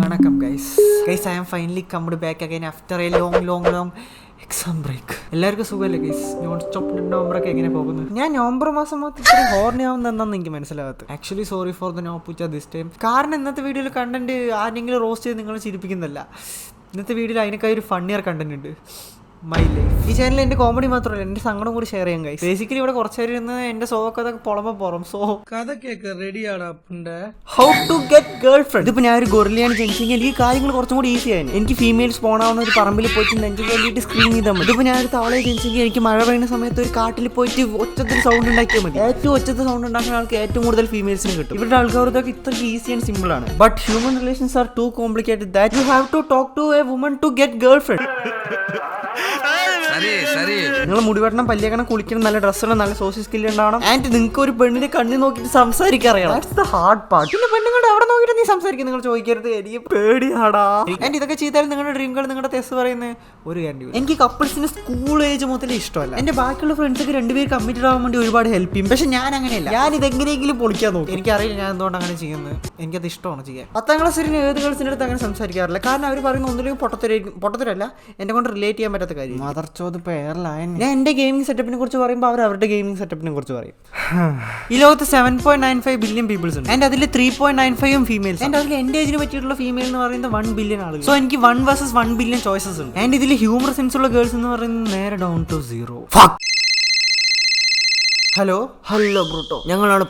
Vanakkam guys, I am finally come back again after a long exam break. എല്ലാവർക്കും സുഖമല്ലേ guys? Non stop നവംബറൊക്കെ എങ്ങനെ പോകുന്നു? ഞാൻ November മാസം മാത്രം ഇത്ര ഹോർണിയാവുന്നതെന്നാണ് എനിക്ക് മനസ്സിലാകാത്തത്. Actually sorry for the no പുച്ച ദിസ് ടൈം. കാരണം ഇന്നത്തെ വീഡിയോയിൽ കണ്ടന്റ് ആരെങ്കിലും റോസ്റ്റ് ചെയ്ത് നിങ്ങൾ ചിരിപ്പിക്കുന്നതല്ല. ഇന്നത്തെ വീഡിയോയിൽ അതിനേക്കായി ഒരു ഫണ്ണിയർ കണ്ടന്റ് ഉണ്ട്. My life. ഈ ചാനലിൽ എൻ്റെ കോമഡി മാത്രമല്ല എൻ്റെ സങ്കടം കൂടി ഷെയർ ചെയ്യാൻ കഴിയും. ബേസിക്കലി ഇവിടെ കുറച്ച് പേര് ഇരുന്ന് എൻ്റെ സോക്കൊക്കെ പുളമ്പ പോറും. സോ കഥയൊക്കെ റെഡിയാണ്. How to get girlfriend. ഇതിപ്പോൾ ഞാൻ ഒരു ഗൊറിലയാണ് ജനിച്ചെങ്കിൽ ഈ കാര്യങ്ങൾ കുറച്ചും കൂടി ഈസി ആയിരുന്നു. എനിക്ക് ഫീമെയിൽ സ്പോൺ ആവുന്ന ഒരു പറമ്പിൽ പോയിട്ട് നെഞ്ചു വേണ്ടിയിട്ട് സ്ക്രീൻ ചെയ്താൽ മതി. ഇതിപ്പോൾ ഞാനൊരു തവളയെ ജനിച്ചെങ്കിൽ എനിക്ക് മഴ പെയ്യുന്ന സമയത്ത് ഒരു കാട്ടിൽ പോയിട്ട് ഒച്ചത്തിൽ സൗണ്ട് ഉണ്ടാക്കിയാൽ മതി. ഏറ്റവും ഒച്ചത്തെ സൗണ്ട് ഉണ്ടാക്കുന്ന ആൾക്ക് ഏറ്റവും കൂടുതൽ ഫീമെയിൽസിന് കിട്ടും. ഇവരുടെ ആൾക്കാർക്ക് ഇത്രയ്ക്ക് ഈസി ആൻഡ് സിമ്പിൾ ആണ്. But human relations are too complicated that you have to talk to a woman to get girlfriend. നിങ്ങൾ മുടിവെട്ടണം, പല്ലിയക്കണം, കുളിക്കണം, നല്ല ഡ്രസ്സുകൾ, നല്ല സോഷ്യൽ സ്കില്ല് ഉണ്ടാവണം. ആൻഡ് നിങ്ങൾക്ക് ഒരു പെണ്ണിനെ കണ്ണി നോക്കിയിട്ട് സംസാരിക്കാൻ അറിയണം. That's the hard part. പിന്നെ പെണ്ണുങ്ങളുടെ അവിടെ നോക്കിയിട്ട് നീ സംസാരിക്കും നിങ്ങൾ ചോദിക്കരുത്, എനിക്ക് പേടിയാടാ. ആൻഡ് ഇതൊക്കെ ചെയ്താൽ നിങ്ങളുടെ ഡ്രീം ഗേൾ നിങ്ങളുടെ ടെസ്റ്റ് പറയുന്നത് ഒരു കാര്യം. എനിക്ക് കപ്പിൾസിന് സ്കൂൾ ഏജ് മുതലേ ഇഷ്ടമല്ല. എന്റെ ബാക്കിയുള്ള ഫ്രണ്ട്സൊക്കെ രണ്ടുപേർ കമ്മിറ്റഡ് ആവാൻ വേണ്ടി ഒരുപാട് ഹെൽപ്പ് ചെയ്യും. പക്ഷെ ഞാൻ അങ്ങനെയല്ല. ഞാൻ ഇതെങ്ങനെയെങ്കിലും പൊളിക്കാൻ നോക്കും. എനിക്കറിയില്ല ഞാൻ എന്തുകൊണ്ട് അങ്ങനെ ചെയ്യുന്നത്. എനിക്കത് ഇഷ്ടമാണ് ചെയ്യാൻ. 10ാം ക്ലാസ്സിൽ ഏത് ഗേൾസിൻ്റെ അടുത്ത് അങ്ങനെ സംസാരിക്കാറില്ല. കാരണം അവർ പറയുന്ന ഒന്നിലും പൊട്ടത്തരല്ല, എന്നെ കൊണ്ട് റിലേറ്റ് ചെയ്യാൻ പറ്റാത്ത കാര്യം. ഞാൻ എന്റെ ഗെയിമിംഗ് സെറ്റപ്പിനെ കുറിച്ച് പറയുമ്പോൾ അവർ അവരുടെ ഗെയിമിംഗ് സെറ്റപ്പിനെ കുറിച്ച് പറയും. ഈ ലോകത്ത് 7.95 ബില്യൺ പീപ്പിൾസ് ഉണ്ട്. ആൻഡ് അതിൽ 3.95 ഫീമെയിൽസ്. ആൻഡ് അതിൽ എന്റെ ഏജിന് പറ്റിയിട്ടുള്ള ഫീമെയിൽ എന്ന് പറയുന്നത് 1 ബില്യൺ ആളുകൾ. സോ എനിക്ക് 1 vs 1 ബില്യൺ ചോയ്സസ് ഉണ്ട്. ആൻഡ് ഇതിൽ ഹ്യൂമർ സെൻസ് ഉള്ള ഗേൾസ് എന്ന് പറയുന്നത് നേരെ ഡൗൺ ടു 0. ഹലോ ബ്രൂട്ടോ, ഞങ്ങളാണ്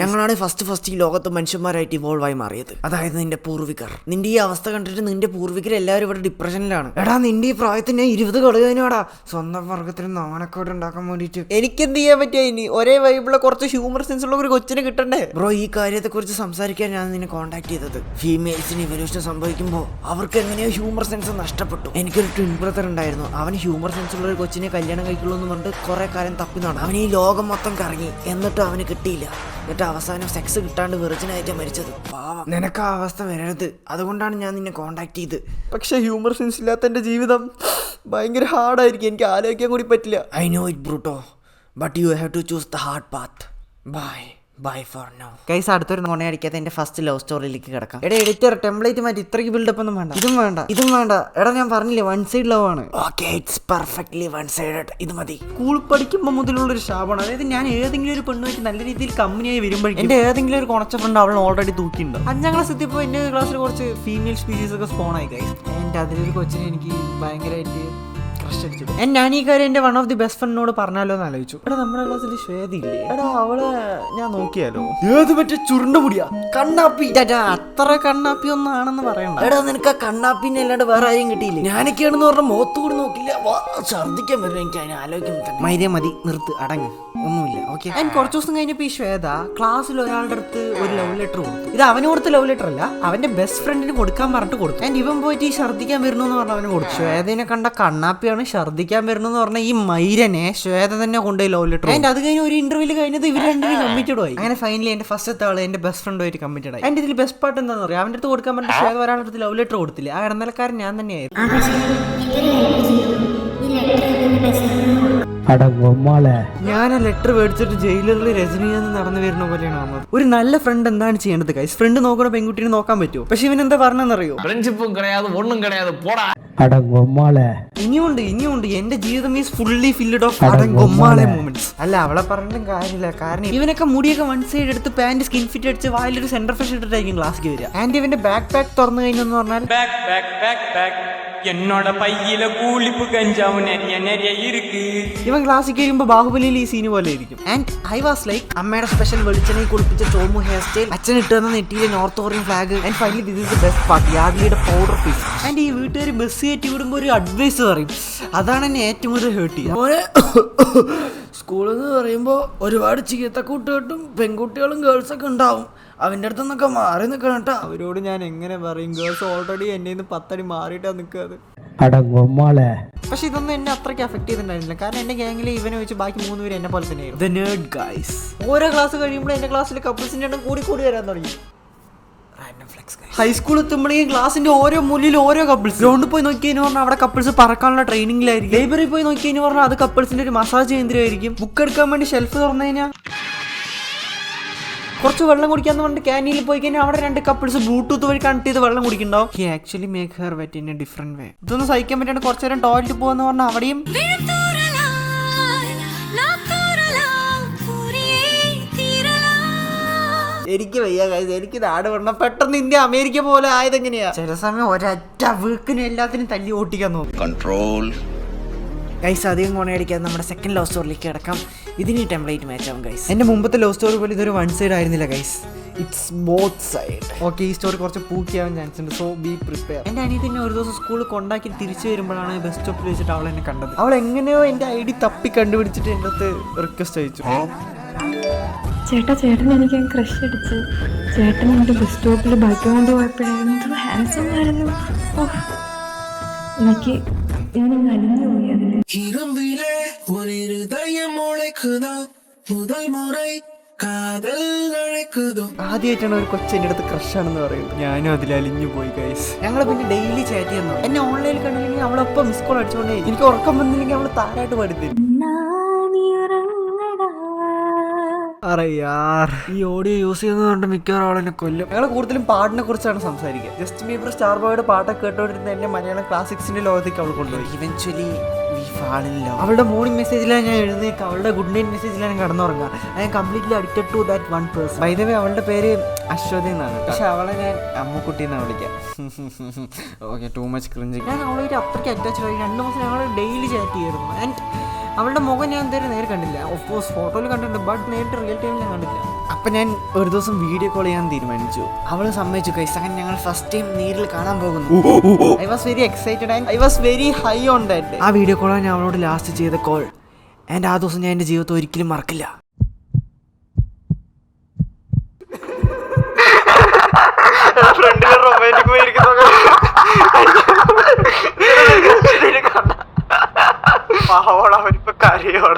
ഞങ്ങളാണ് ഫസ്റ്റ് ഈ ലോകത്ത് മനുഷ്യന്മാരായിട്ട് ഇവോൾവ് ആയി മാറിയത്. അതായത് നിന്റെ പൂർവികർ. നിന്റെ ഈ അവസ്ഥ കണ്ടിട്ട് നിന്റെ പൂർവികർ എല്ലാവരും ഇവിടെ ഡിപ്രഷനിലാണ്. എടാ നിന്റെ ഈ പ്രായത്തിന് 20 കളയാനാടാ സ്വന്തം വർഗത്തിന് നാണക്കേട് ഉണ്ടാക്കാൻ വേണ്ടിട്ട്. എനിക്ക് എന്ത് ചെയ്യാൻ പറ്റിയ? ഇനി ഒരേ വൈബിളുള്ള കുറച്ച് ഹ്യൂമർ സെൻസ് ഉള്ള ഒരു കൊച്ചിനെ കിട്ടണ്ടേ ബ്രോ? ഈ കാര്യത്തെ കുറിച്ച് സംസാരിക്കാൻ ഞാൻ നിന്നെ കോൺടാക്ട് ചെയ്തത്. ഫീമെയിൽസിന് ഇവല്യൂഷൻ സംഭവിക്കുമ്പോൾ അവർക്ക് എങ്ങനെയോ ഹ്യൂമർ സെൻസ് നഷ്ടപ്പെട്ടു. എനിക്കൊരു ട്വിൻ ബ്രദർ ഉണ്ടായിരുന്നു. അവൻ ഹ്യൂമർ സെൻസ് ഉള്ള ഒരു കൊച്ചിനെ കല്യാണം കഴിക്കുള്ളൂ എന്ന് പറഞ്ഞിട്ട് കുറെ കാലം തപ്പി നടന്നു. അവൻ ഈ ലോകം മൊത്തം കറങ്ങി, എന്നിട്ടും അവന് കിട്ടിയില്ല. എന്നിട്ട് അവസാനം സെക്സ് കിട്ടാണ്ട് വെറുജനായിട്ടാണ് മരിച്ചത്. പാവം. നിനക്ക് ആ അവസ്ഥ വരരുത്, അതുകൊണ്ടാണ് ഞാൻ നിന്നെ കോണ്ടാക്ട് ചെയ്ത്. പക്ഷെ ഹ്യൂമർ സെൻസ് ഇല്ലാത്ത എൻ്റെ ജീവിതം ഭയങ്കര ഹാർഡായിരിക്കും. എനിക്ക് ആലോചിക്കാൻ കൂടി പറ്റില്ല. I know it Bruto, but you have to choose the hard path. Bye for now. Guys, അടുത്തൊരു നോണയടിക്കാതെ എന്റെ ഫസ്റ്റ് ലവ് സ്റ്റോറിയിലേക്ക് കിടക്കാം. എടാ എഡിറ്റർ, ടെംപ്ലേറ്റ് മാറ്റി. ഇത്രയ്ക്ക് ബിൽഡപ്പ് ഒന്നും വേണ്ട. ഇതും വേണ്ട. എടാ ഞാൻ പറഞ്ഞില്ലേ, വൺ സൈഡ് ലവ് ആണ്. Okay, it's perfectly one sided. ഇത് മതി. സ്കൂൾ പഠിക്കുമ്പോൾ മുതലുള്ളൊരു ശാപമാണ്. അതായത് ഞാൻ ഏതെങ്കിലും ഒരു പെണ്ണുമായിട്ട് നല്ല രീതിയിൽ കമ്പനിയായി വരുമ്പോഴേക്കും എന്റെ ഏതെങ്കിലും ഒരു കുണച്ച ഫ്രണ്ട് അവൾ ഓൾറെഡി തൂക്കിയിട്ടുണ്ട്. 5ാം ക്ലാസ് എത്തിയപ്പോൾ എന്റെ ക്ലാസ്സിൽ കുറച്ച് ഫീമെയിൽ സ്പീസീസ് ഒക്കെ സ്പോൺ ആയി ഗൈസ്. ആൻഡ് അതിലൊരു കൊച്ചിനെ എനിക്ക് ഭയങ്കരമായിട്ട് ഞാൻ ഈ കാര്യം എന്റെ വൺ ഓഫ് ദി ബെസ്റ്റ് ഫ്രണ്ടിനോട് പറഞ്ഞാലോ എന്ന് ആലോചിച്ചു. എടാ നമ്മുടെ ക്ലാസ്സിൽ ശ്വേതയില്ലേ, എടാ അവളെ ഞാൻ നോക്കിയാലോ. ഏത് പറ്റിയ ചുരുണ്ട മുടിയാ, കണ്ണാപ്പി. അത്ര കണ്ണാപ്പി ഒന്നും ആണെന്ന് പറയണ്ട. എടാ നിനക്ക് ആ കണ്ണാപ്പിനെ അല്ലാണ്ട് വേറെ ആരെയും കിട്ടിയില്ലേ? ഞാനൊക്കെയാണെന്ന് പറഞ്ഞ മുഖത്ത് കൂടി നോക്കില്ല, ഛർദ്ദിക്കാൻ വരും. എനിക്ക് അതിനെ ആലോചിക്കുമ്പോൾ മൈരേ മതി, നിർത്ത്, അടങ്ങ്, ഒന്നുമില്ല. ഓക്കെ. ഞാൻ കുറച്ച് ദിവസം കഴിഞ്ഞപ്പോൾ ഈ ശ്വേത ക്ലാസ്സിൽ ഒരാളുടെ അടുത്ത് ഒരു ലവ് ലെറ്റർ കൊടുത്തു. ഇത് അവന് കൊടുത്ത ലവ് ലെറ്റർ അല്ല, അവന്റെ ബെസ്റ്റ് ഫ്രണ്ടിന് കൊടുക്കാൻ പറഞ്ഞിട്ട് കൊടുത്തു. ആൻഡ് ഇവൻ പോയിട്ട് ഈ ഛർദ്ദിക്കാൻ വരുന്നു എന്ന് പറഞ്ഞ അവന് കൊടുത്തു. ശ്വേതനെ കണ്ട കണ്ണാപ്പിയാണ് ഛർദ്ദിക്കാൻ വരുന്നു എന്ന് പറഞ്ഞ ഈ മൈരനെ ശ്വേത തന്നെ കൊണ്ടുപോയി ലവ് ലെറ്റർ. ആൻഡ് അത് കഴിഞ്ഞ് ഒരു ഇന്റർവ്യൂല് കഴിഞ്ഞത് ഇവർ രണ്ടുപേരും കമ്മിറ്റഡ് ആയി. അങ്ങനെ ഫൈനലി എന്റെ ഫസ്റ്റ് ആള് എന്റെ ബെസ്റ്റ് ഫ്രണ്ടുമായിട്ട് കമ്മിറ്റഡ് ആയി. ആൻഡ് ഇതിൽ ബെസ്റ്റ് പാർട്ട് എന്താണെന്ന് പറയാം, അവന്റെ അടുത്ത് കൊടുക്കാൻ പറഞ്ഞിട്ട് ശ്വേത ഒരാളുടെ അടുത്ത് ലവ് ലെറ്റർ കൊടുത്തില്ല. ആ ഇടനിലക്കാരൻ ഞാൻ തന്നെയായിരുന്നു. ഞാൻ ആ ലെറ്റർ മേടിച്ചിട്ട് ജയിലറിൽ രജനീകാന്ത് നടന്നു വരുന്ന പോലെയാണ് വന്നത്. ഒരു നല്ല ഫ്രണ്ട് എന്താണ് ചെയ്യേണ്ടത് ഗൈസ്? ഫ്രണ്ട് നോക്കുന്ന പെൺകുട്ടിനെ നോക്കാൻ പറ്റുമോ? പക്ഷെ ഇവൻ എന്താ പറഞ്ഞെന്നറിയോ? ഇനിയുണ്ട് എന്റെ ജീവിതം ഈസ് ഫുള്ളി ഫിൽഡ് ഓഫ് അടങ്കൊമ്മാളെ മൂമെന്റ്സ്. അല്ല, അവളെ പറഞ്ഞിട്ടും കാര്യമില്ല. കാരണം ഇവനൊക്കെ മുടിയൊക്കെ വൺ സൈഡ് എടുത്ത് പാന്റ് സ്കിൻ ഫിറ്റ് അടിച്ച് വായിലൊരു സെന്റർ ഫ്രഷ് ഇട്ടിട്ടായിരിക്കും ക്ലാസ്സിൽ വരിക. ആൻഡ് ഇവന്റെ ബാക്ക് പാക്ക് തുറന്നു കഴിഞ്ഞെന്ന് പറഞ്ഞാൽ എന്നോட പയ്യില കൂളിപ്പ് കഞ്ചാവ് ഇവൻ ക്ലാസ്സിൽ കഴിയുമ്പോൾ ബാഹുബലിയിൽ ഈ സീന് പോലെ ഇരിക്കും. ആൻഡ് ഐ വാസ് ലൈക്ക് അമ്മയുടെ സ്പെഷ്യൽ വെളിച്ചെണ്ണയിൽ കുളിപ്പിച്ച ചോമു ഹെയർ സ്റ്റൈൽ, അച്ഛൻ ഇട്ട് തന്ന നെറ്റിയിലെ North Korean flag. And finally this is the best part, യാഡ്ലിയുടെ പൗഡർ പീസ്. ആൻഡ് ഈ വീട്ടുകാർ ബസ് കയറ്റി വിടുമ്പോൾ ഒരു അഡ്വൈസ് പറയും. അതാണ് എന്നെ ഏറ്റവും കൂടുതൽ ഹേർട്ട് ചെയ്യുക. സ്കൂളിൽ നിന്ന് പറയുമ്പോൾ ഒരുപാട് ചീത്ത കൂട്ടുകെട്ടും പെൺകുട്ടികളും ഗേൾസൊക്കെ ഉണ്ടാവും. അവൻ്റെ അടുത്ത് നിന്നൊക്കെ മാറി നിൽക്കണം കേട്ടോ. അവരോട് ഞാൻ എങ്ങനെ പറയും? ഗേൾസ് ഓൾറെഡി എന്നെ 10 അടി മാറിയിട്ടാണ് നിൽക്കാതെ. പക്ഷെ ഇതൊന്നും എന്നെ അത്രയ്ക്ക് അഫക്ട് ചെയ്തിട്ടുണ്ടായിരുന്നില്ല. കാരണം എന്റെ ഗ്യാങ്ങിൽ ഇവനെ വെച്ച് ബാക്കി 3 പേര് എന്നെ പോലെ തന്നെയായിരുന്നു. The nerd guys. ഓരോ ക്ലാസ് കഴിയുമ്പോൾ എന്റെ ക്ലാസ്സിൽ കപ്പിൾസിന്റെ എണ്ണം കൂടി വരാൻ തുടങ്ങി. ഹൈസ്കൂൾ എത്തുമ്പോഴേക്കും ക്ലാസിന്റെ ഓരോ മുന്നിൽ ഓരോ കപ്പിൾസ്. ഗ്രൗണ്ടിൽ പോയി നോക്കിയെന്ന് പറഞ്ഞാൽ അവിടെ കപ്പിൾസ് പറക്കാനുള്ള ട്രെയിനിങ്ങിലായിരിക്കും. ലൈബ്രറി പോയി നോക്കിയെന്ന് പറഞ്ഞാൽ അത് കപ്പിൾസിന്റെ ഒരു മസാജ് കേന്ദ്രമായിരിക്കും. ബുക്ക് എടുക്കാൻ വേണ്ടി ഷെൽഫ് തുറന്നു കഴിഞ്ഞാൽ കുറച്ച് വെള്ളം കുടിക്കാന്ന് പറഞ്ഞിട്ട് ക്യാൻറ്റീനിൽ പോയി കഴിഞ്ഞാൽ അവിടെ 2 കപ്പിൾസ് ബ്ലൂടൂത്ത് വഴി കണക്ട് ചെയ്ത് വെള്ളം കുടിക്കണ്ടാവും. He actually make her wet in a different way. ഇതൊന്നും സഹിക്കാൻ പറ്റാണ്ട് കുറച്ചു നേരം ടോയ്ലറ്റ് പോകാന്ന് പറഞ്ഞാൽ അവിടെയും എനിക്ക് വയ്യ ഗൈസ്, എനിക്ക് നാട് വിടണം. പെട്ടെന്ന് ഇന്ത്യ അമേരിക്ക പോലെ ആയതെങ്ങനെയാ? ചില സമയം ഒരൊറ്റ വീക്കിന് എല്ലാത്തിനും തല്ലി ഓട്ടിക്കാൻ നോക്കും. Control guys. അധികം കോണയടിക്കാതെ നമ്മുടെ സെക്കൻഡ് ലവ് സ്റ്റോറിലേക്ക് കിടക്കാം. ഇതിന് ടെംപ്ലേറ്റ് മാച്ച് ആവും ഗൈസ്. എന്റെ മുമ്പത്തെ ലവ് സ്റ്റോറി പോലെ ഇതൊരു വൺ സൈഡ് ആയിരുന്നില്ല guys, it's both side. Okay, ഈ സ്റ്റോറി കുറച്ച് പൂക്കിയാവാൻ ചാൻസ് ഉണ്ട്, സോ ബി പ്രിപ്പയർ. എന്റെ അനിയത്തിനെ ഒരു ദിവസം സ്കൂളിൽ കൊണ്ടാക്കി തിരിച്ചു വരുമ്പോഴാണ് ബസ് സ്റ്റോപ്പിൽ വെച്ചിട്ട് അവൾ എന്നെ കണ്ടത്. അവൾ എങ്ങനെയോ എന്റെ ID തപ്പി കണ്ടുപിടിച്ചിട്ട് എൻ്റെ അടുത്ത് റിക്വസ്റ്റ് അയച്ചു. ചേട്ടൻ എനിക്ക് ക്രഷ് അടിച്ച്. ചേട്ടൻ എൻ്റെ ബസ് സ്റ്റോപ്പിൽ ബൈക്ക് കൊണ്ട് പോയപ്പോഴായിരുന്നു ഹാൻസം ആയിരുന്നു. എനിക്ക് ഞാനിങ്ങനെ അലിഞ്ഞു പോയി അതില്. ആദ്യമായിട്ടാണ് ഒരു കൊച്ചെൻ്റെ അടുത്ത് ക്രഷ് ആണെന്ന് പറയുന്നത്. ഞാനും അതിൽ അലിഞ്ഞു പോയി ഗൈസ്. ഞങ്ങൾ പിന്നെ ഡെയിലി ചാറ്റ് ചെയ്യുന്നു. എന്നെ ഓൺലൈനിൽ കണ്ടില്ലെങ്കിൽ അവളൊപ്പം മിസ് കോൾ അടിച്ചുകൊണ്ടേ. എനിക്ക് ഉറക്കം വന്നില്ലെങ്കിൽ അവൾ താരായിട്ട് പാടിത്തരും. ഈ ഓഡിയോ യൂസ് ചെയ്യുന്നതുകൊണ്ട് മിക്കവാറും അവളെന്നെ കൊല്ലും. ഞങ്ങൾ കൂടുതലും പാട്ടിനെ കുറിച്ചാണ് സംസാരിക്കുക. ജസ്റ്റിൻ ബീബർ, സ്റ്റാർ ബോയുടെ പാട്ടൊക്കെ കേട്ടോണ്ടിരുന്ന എന്നെ മലയാളം ക്ലാസിക്സിന്റെ ലോകത്തേക്ക് അവൾ കൊണ്ടുപോയി. ഇവൻച്വലി അവളുടെ മോർണിംഗ് മെസ്സേജിലാണ് ഞാൻ എഴുന്നേൽക്കുക, അവളുടെ ഗുഡ് നൈറ്റ് മെസ്സേജിലാണ് ഞാൻ കിടന്നുറങ്ങുക. I am completely addicted to that one person. By the way അവളുടെ പേര് അശ്വതി എന്നാണ്, പക്ഷെ അവളെ ഞാൻ അമ്മുക്കുട്ടി എന്നാണ് വിളിക്കാം. Okay, too much cringe. ഞാൻ അവളായിട്ട് അത്രയ്ക്ക് അറ്റാച്ച്ഡ് ആയി. 2 മാസം ഞങ്ങൾ ഡെയിലി ചാറ്റ് ചെയ്യായിരുന്നു. ആൻഡ് അവളുടെ മുഖം ഞാൻ എന്തായാലും നേരെ കണ്ടില്ല. ഓഫ് കോഴ്സ് ഫോട്ടോയിൽ കണ്ടിട്ടുണ്ട്, ബട്ട് നേരിട്ട് റിയൽ ടൈമിൽ ഞാൻ കണ്ടില്ല. അപ്പം ഞാൻ ഒരു ദിവസം വീഡിയോ കോൾ ചെയ്യാൻ തീരുമാനിച്ചു. അവൾ സമ്മതിച്ചു ഗൈസ്. അങ്ങനെ ഞങ്ങൾ ഫസ്റ്റ് ടൈം നേരിൽ കാണാൻ പോകുന്നു. I was very excited and I was very high on that. ആ വീഡിയോ കോളാണ് ഞാൻ അവളോട് ലാസ്റ്റ് ചെയ്ത കോൾ. ആൻഡ് ആ ദിവസം ഞാൻ എൻ്റെ ജീവിതത്തിൽ ഒരിക്കലും മറക്കില്ല. അവനിപ്പോ കരയോട.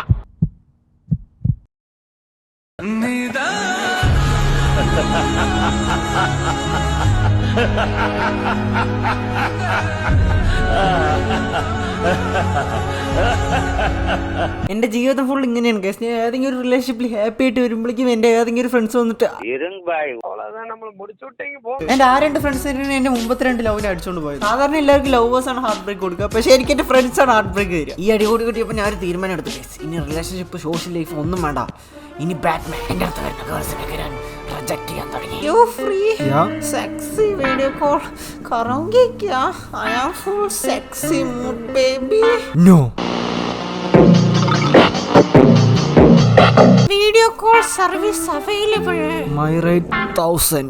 എന്റെ ജീവിതം ഫുൾ ഇങ്ങനെയാണ് ഗൈസ്. ഞാൻ ഏതെങ്കിലും ഒരു റിലേഷൻഷിപ്പിൽ ഹാപ്പി ആയിട്ട് വരുമ്പോഴേക്കും എന്റെ ഏതെങ്കിലും ഒരു ഫ്രണ്ട്സ് വന്നിട്ട് എന്റെ ആ 2 ഫ്രണ്ട്സ് എന്റെ മുമ്പത്തെ 2 ലവിനെ അടിച്ചോണ്ട് പോയത്. സാധാരണ എല്ലാവർക്കും ലവേഴ്സ് ആണ് ഹാർട്ട് ബ്രേക്ക് കൊടുക്കുക, പക്ഷെ എനിക്ക് എന്റെ ഫ്രണ്ട്സ് ആണ് ഹാർട്ട് ബ്രേക്ക് തരിക. ഈ അടി കൂടി കിട്ടിയപ്പോൾ ഞാൻ ഒരു തീരുമാനം എടുത്തു ഗൈസ്. ഇനി റിലേഷൻഷിപ്പ്, സോഷ്യൽ ലൈഫ് ഒന്നും വേണ്ട. ഇനി ബാറ്റ്മാൻ എന്റെ അടുത്ത് വരുന്ന ഗേൾസിനൊക്കെ ഞാൻ റിജക്ട് ചെയ്യാൻ തുടങ്ങി. You free sexy video call കറോങ്കി ക്യാ? I am full sexy mood baby. No video call service available. My rate 1000.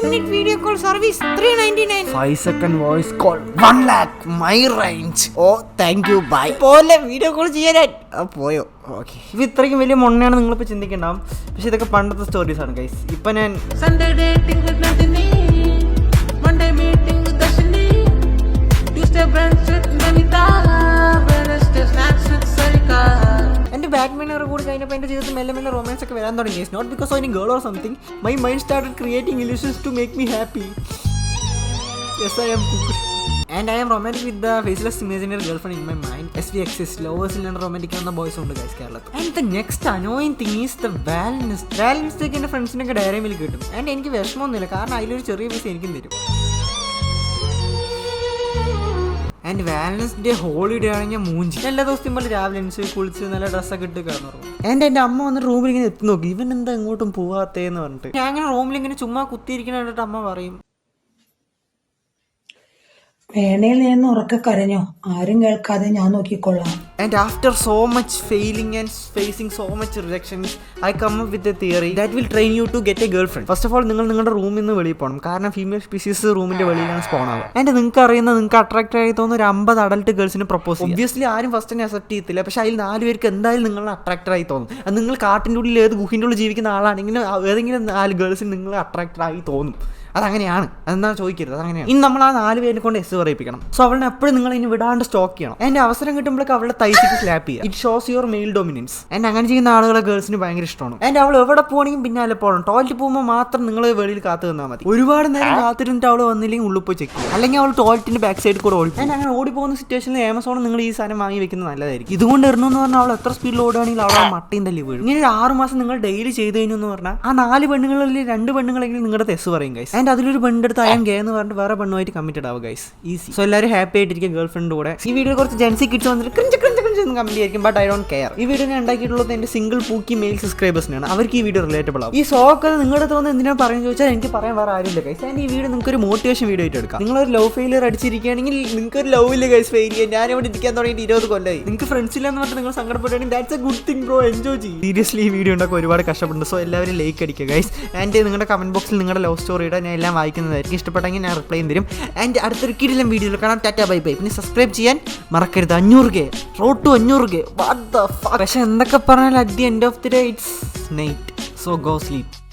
30-minute video call service 399. 5-second voice call 1 lakh. My range. Oh, thank you. Bye. പോലെ video call ചെയ്യാൻ പോയോ? Okay, ഇത് ഇത്രയ്ക്കും വലിയ മൊണ്ണയാണ് നിങ്ങളിപ്പോൾ ചിന്തിക്കണ്ടാവും, പക്ഷെ ഇതൊക്കെ പണ്ടത്തെ സ്റ്റോറീസ് ആണ് ഗൈസ്. ഇപ്പൊ ഞാൻ Sunday dating with Nandini, Monday meeting with Darshini, Tuesday brunch with Namitha, Wednesday snacks with Sarika. എന്റെ ബാറ്റ്മാനർ കൂടി കഴിഞ്ഞപ്പോൾ എന്റെ ജീവിതത്തിൽ മെല്ലെ മെല്ലെ റൊമാൻസ് ഒക്കെ വരാൻ തുടങ്ങി. Not because of any girl or something. My mind started creating illusions to make me happy. Yes, I am cooked. And I am romantic with the faceless imaginary girlfriend in my mind. As we exist, lovers in romantic and the boys on the guys കേരളത്തിൽ. And the next annoying thing is the Valentine's. Valentine's എൻ്റെ ഫ്രണ്ട്സിനൊക്കെ diary milk കിട്ടും. And എനിക്ക് വിഷമമൊന്നുമില്ല, കാരണം അതിലൊരു ചെറിയ പൈസ എനിക്കും തരും. ആൻഡ് വാലൻസ് ഡേ ഹോളിഡേ ആണെങ്കിൽ മൂഞ്ചി എല്ലാ ദിവസവും പോലെ രാവിലെ എണിച്ച് കുളിച്ച് നല്ല ഡ്രസ്സൊക്കെ ഇട്ട് കിടന്നുറങ്ങും. എൻ്റെ അമ്മ വന്ന് റൂമിൽ ഇങ്ങനെ എത്തി നോക്കി, ഇവൻ എന്താ എങ്ങോട്ടും പോവാത്തേന്ന് പറഞ്ഞിട്ട്. ഞാൻ ഇങ്ങനെ റൂമിൽ ഇങ്ങനെ ചുമ്മാ കുത്തിയിരിക്കണ കണ്ടിട്ട് അമ്മ പറയും, വേണേൽ ഞാൻ ഉറക്കെ കരഞ്ഞോ, ആരും കേൾക്കാതെ ഞാൻ നോക്കിക്കൊള്ളാം. And after so much failing and facing so much rejections, I come up with a theory that will train you to get a girlfriend. First of all, നിങ്ങൾ നിങ്ങളുടെ റൂമിൽ നിന്ന് വെളിയിൽ പോകണം, കാരണം ഫീമെയിൽ സ്പീഷീസ് റൂമിന്റെ വെളിയിലാണ് സ്പോൺ ആവുക. ആൻഡ് നിങ്ങൾക്ക് അറിയുന്ന, നിങ്ങൾക്ക് അട്രാക്ട് ആയി തോന്നുന്ന ഒരു 50 അഡൽട്ട് ഗേൾസിന് പ്രപ്പോസ് ചെയ്യും. ഒബ്വിയസ്ലി ആരും ഫസ്റ്റ് തന്നെ അക്സെപ്റ്റ് ചെയ്യത്തില്ല, പക്ഷേ അതിൽ 4 പേർക്ക് എന്തായാലും നിങ്ങളെ അട്രാക്റ്റഡ് ആയി തോന്നും. അത് നിങ്ങൾ കാട്ടിൻ്റെ ഉള്ളിൽ ഏത് ഗുഹിൻ്റെ ഉള്ളിൽ ജീവിക്കുന്ന ആളാണെങ്കിൽ ഏതെങ്കിലും 4 ഗേൾസിന് നിങ്ങൾ അട്രാക്റ്റഡ് ആയി തോന്നും. അതങ്ങനെയാണ്, അതെന്താണ് ചോദിക്കരുത്, അതങ്ങനെയാണ്. ഇനി നമ്മൾ ആ 4 പേരെ കൊണ്ട് പറയിപ്പിക്കണം. സോ അവളെ എപ്പോഴും നിങ്ങൾ ഇനി വിടാണ്ട് സ്റ്റോക്ക് ചെയ്യണം. അതിന്റെ അവസരം കിട്ടുമ്പോഴൊക്കെ അവളുടെ തൈസിക്ക് സ്ലാപ്പ് ചെയ്യുക. It shows your male dominance. And അങ്ങനെ ചെയ്യുന്ന ആളുകളെ ഗേൾസിന് ഭയങ്കര ഇഷ്ടമാണ്. ആൻഡ് അവൾ എവിടെ പോകണമെങ്കിൽ പിന്നാലെ പോകണം. ടോയ്ലറ്റ് പോകുമ്പോൾ മാത്രം നിങ്ങൾ വെളിയിൽ കാത്തു നിന്നാൽ മതി. ഒരുപാട് നേരം കാത്തിരുന്നിട്ട് അവൾ വന്നില്ലെങ്കിൽ ഉള്ളിൽ പോയി ചെക്ക് ചെയ്യുക. അല്ലെങ്കിൽ അവൾ ടോയ്ലറ്റിന്റെ ബാക്ക് സൈഡിൽ കൂടെ ഓടി. ആൻഡ് അങ്ങനെ ഓടിപ്പോകുന്ന സിറ്റുവേഷനിൽ ആമസോൺ നിങ്ങൾ ഈ സാധനം വാങ്ങി വെക്കുന്നത് നല്ലതായിരിക്കും. ഇതുകൊണ്ട് ഇറങ്ങുമെന്ന് പറഞ്ഞാൽ അവൾ എത്ര സ്പീഡിൽ ഓടുകയാണെങ്കിൽ അവൾ മട്ടയും തല്ലി വീഴും. ഇങ്ങനെ ഒരു 6 മാസം നിങ്ങൾ ഡെയിലി ചെയ്ത് കഴിഞ്ഞു എന്ന് പറഞ്ഞാൽ ആ 4 പെണ്ണുങ്ങളിൽ 2 പെണ്ണുങ്ങളെങ്കിലും നിങ്ങളുടെ തെസ് പറയും ഗൈസ്. ആൻഡ് അതിലൊരു പെണ്ണിന്റെ അടുത്ത് അയാൻ ഗേ എന്ന് പറഞ്ഞിട്ട് വേറെ പെണ്ണുമായിട്ട് കമ്മിറ്റഡ് ആവുക ഗൈസ്. ഈസി. സോ എല്ലാവരും ഹാപ്പി ആയിട്ടിരിക്കുക ഗേൾ ഫ്രണ്ട് കൂടെ. ഈ വീഡിയോ കുറച്ച് ജെൻസി കിഡ്സ് വന്നിട്ട് ക്രിഞ്ച് കമന്റ് ആയിരിക്കും. But I don't care. ഈ വീഡിയോ ഞാൻ ഉണ്ടാക്കിയിട്ടുള്ളത് എന്റെ സിംഗിൾ പൂക്കി മെയിൽ സബ്സ്ക്രൈബേഴ്സിനാണ്. അവർക്ക് ഈ വീഡിയോ റിലേറ്റബിൾ ആവും. ഈ സോക്ക് നിങ്ങളുടെ തോന്നുന്നത് എന്തിനാ പറയാൻ ചോദിച്ചാൽ എനിക്ക് പറയാൻ വേറെ ആരുമില്ല ഗൈസ്. ആൻഡ് ഈ വീഡിയോ നിങ്ങൾക്ക് ഒരു മോട്ടിവേഷൻ വീഡിയോ ആയിട്ട് എടുക്കാം. നിങ്ങളൊരു ലവ് ഫെയിലിയർ അടിച്ചിരിക്കുകയാണെങ്കിൽ നിങ്ങൾക്ക് ഒരു ലവ് ഇല്ല ഗൈസ്. ഫെയിൽ ചെയ്യാൻ ഞാൻ ഇവിടെ ഇരിക്കാൻ തുടങ്ങിയിട്ട് 20 കൊല്ലമായി. നിങ്ങൾക്ക് ഫ്രണ്ട്സ് ഇല്ലെന്ന് പറഞ്ഞിട്ട് നിങ്ങൾ സങ്കടപ്പെടുകയാണെങ്കിൽ that's a good thing bro. Enjoy ചെയ്യും. സീരിയസ്ലി ഈ വീഡിയോ ഉണ്ടാക്കാൻ ഒരുപാട് കഷ്ടപ്പെടുന്നുണ്ട്. സോ എല്ലാവരും ലൈക്ക് അടിക്കുക ഗൈസ്. ആൻഡ് നിങ്ങളുടെ കമന്റ് ബോക്സിൽ നിങ്ങളുടെ ലവ് സ്റ്റോറിയുടെ ഞാൻ എല്ലാം വായിക്കുന്നതായിരിക്കും. ഇഷ്ടപ്പെട്ടെങ്കിൽ ഞാൻ റിപ്ലൈ തരും. ആൻഡ് അടുത്തൊരു കിടിലം വീഡിയോയിൽ കാണാം. Tata bye bye. പിന്നെ സബ്സ്ക്രൈബ് ചെയ്യാൻ മറക്കരുത്. 500K road to 500K. What the fuck. പക്ഷെ എന്തൊക്കെ പറഞ്ഞാൽ at the end of the day it's night. So go sleep.